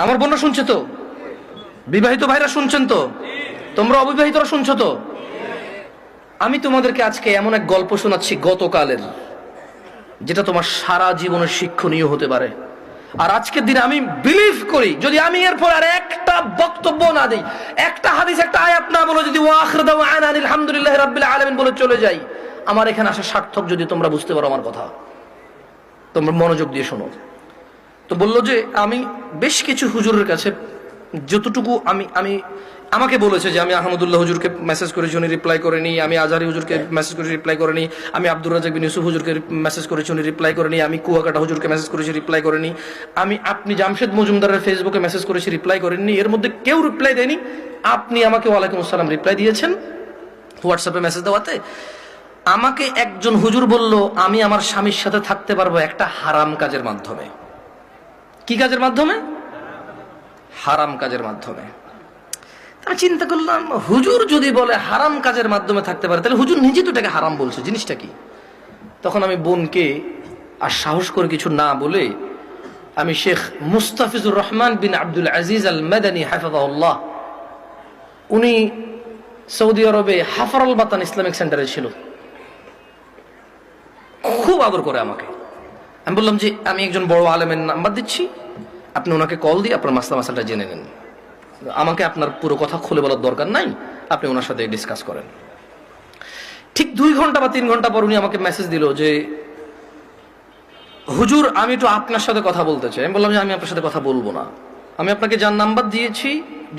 আমার বোনরা শুনছে তো? বিবাহিত ভাইরা শুনছেন তো? তোমরা অবিবাহিতরা শুনছো তো? আমি তোমাদেরকে আজকে এমন এক গল্প শোনাচ্ছি গতকালের, যেটা তোমার সারা জীবনের শিক্ষণীয় হতে পারে। আর আজকের দিনে আমি বিলিভ করি, যদি আমি এরপর আর একটা বক্তব্য না দিই, একটা হাদিস, একটা আয়াত না বলে, যদি ওয়াখির দাওয়ানা আলহামদুলিল্লাহি রাব্বিল আলামিন বলে চলে যাই, আমার এখানে আসা সার্থক। যদি তোমরা বুঝতে পারো আমার কথা, তোমরা মনোযোগ দিয়ে শোনো। তো বললো যে আমি বেশ কিছু হুজুরের কাছে যতটুকু আমাকে বলেছে যে আমি আহমদুল্লাহ হুজুরকে মেসেজ করেছি, উনি রিপ্লাই করেনি। আমি আজহারি হুজুরকে মেসেজ করেছি, রিপ্লাই করেনি। আমি আব্দুর রাজাক বিন ইউসুফ হুজুরকে মেসেজ করেছি, উনি রিপ্লাই করেনি। আমি কুয়াকাটা হুজুরকে মেসেজ করেছি, রিপ্লাই করেনি। আপনি জামশেদ মজুমদারের ফেসবুকে মেসেজ করেছি, রিপ্লাই করেননি। এর মধ্যে কেউ রিপ্লাই দেয়নি। আপনি আমাকে ওয়ালাইকুম আসসালাম রিপ্লাই দিয়েছেন হোয়াটসঅ্যাপে মেসেজ দেওয়াতে। আমাকে একজন হুজুর বলল আমি আমার স্বামীর সাথে থাকতে পারবো একটা হারাম কাজের মাধ্যমে। কি কাজের মাধ্যমে? হারাম কাজের মাধ্যমে। আমি চিন্তা করলাম, হুজুর যদি বলে হারাম কাজের মাধ্যমে থাকতে পারে, তাহলে হুজুর নিজে তো এটাকে হারাম বলছে, জিনিসটা কি? তখন আমি বোনকে আর সাহস করে কিছু না বলে আমি শেখ মুস্তাফিজুর রহমান বিন আব্দুল আজিজ আল মাদানী হাফিজাহুল্লাহ, উনি সৌদি আরবে হাফারুল বাতান ইসলামিক সেন্টারে ছিল, খুব আদর করে আমাকে। আমি বললাম যে আমি একজন বড় আলেমের নাম্বার দিচ্ছি, আপনি ওনাকে কল দিয়ে আপনার মাসলাটা জেনে নেন। আমাকে আপনার পুরো কথা খুলে বলার দরকার নাই, আপনি ওনার সাথে ডিসকাস করেন। ঠিক 2 ঘন্টা বা 3 ঘন্টা পর উনি আমাকে মেসেজ দিল যে হুজুর আমি একটু আপনার সাথে কথা বলতে চাই। আমি বললাম যে আমি আপনার সাথে কথা বলবো না, আমি আপনাকে যার নাম্বার দিয়েছি,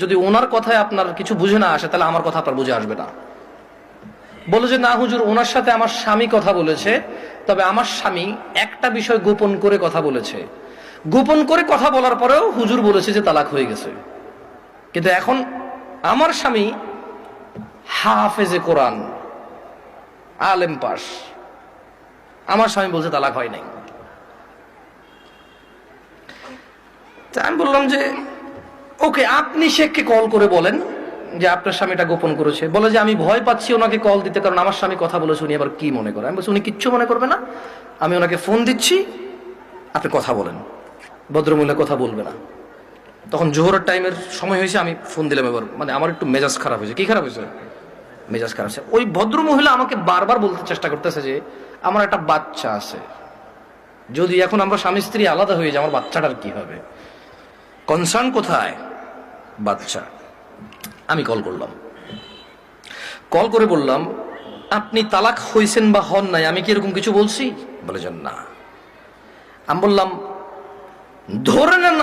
যদি ওনার কথায় আপনার কিছু বুঝে না আসে, তাহলে আমার কথা আপনার বুঝে আসবে না। বলে যে না হুজুর, ওনার সাথে আমার স্বামী কথা বলেছে, তবে আমার স্বামী একটা বিষয় গোপন করে কথা বলেছে। গোপন করে কথা বলার পরেও হুজুর বলেছে যে তালাক হয়ে গেছে। কিন্তু এখন আমার স্বামী হাফেজে কোরআন, আলেম পাস, আমার স্বামী বলছে তালাক হয় নাই। আমি বললাম যে ওকে, আপনি শেখকে কল করে বলেন যে আপনার স্বামীটা গোপন করেছে। বলে যে আমি ভয় পাচ্ছি ওনাকে কল দিতে, কারণ আমার স্বামী কথা বলেছে, উনি আবার কি মনে করে। আমি বলছি উনি কিচ্ছু মনে করবে না, আমি ওনাকে ফোন দিচ্ছি, আপনি কথা বলেন। ভদ্রমহিলা কথা বলবে না। তখন জোহরের টাইমের সময় হয়েছে, আমি ফোন দিলাম। এবার মানে আমার একটু মেজাজ খারাপ হয়েছে। কি খারাপ হয়েছে? মেজাজ খারাপ হয়েছে। ওই ভদ্রমহিলা আমাকে বারবার বলতে চেষ্টা করতেছে যে আমার একটা বাচ্চা আছে, যদি এখন আমরা স্বামী স্ত্রী আলাদা হয়ে যাই, আমার বাচ্চাটার কি হবে? কনসার্ন কোথায়? বাচ্চা। আমি কল করলাম, কল করে বললাম আপনি তালাক হয়েছেন বা হন নাই, আমি কি এরকম কিছু বলছি? বলে যে না। আমি বললাম ধরে নেন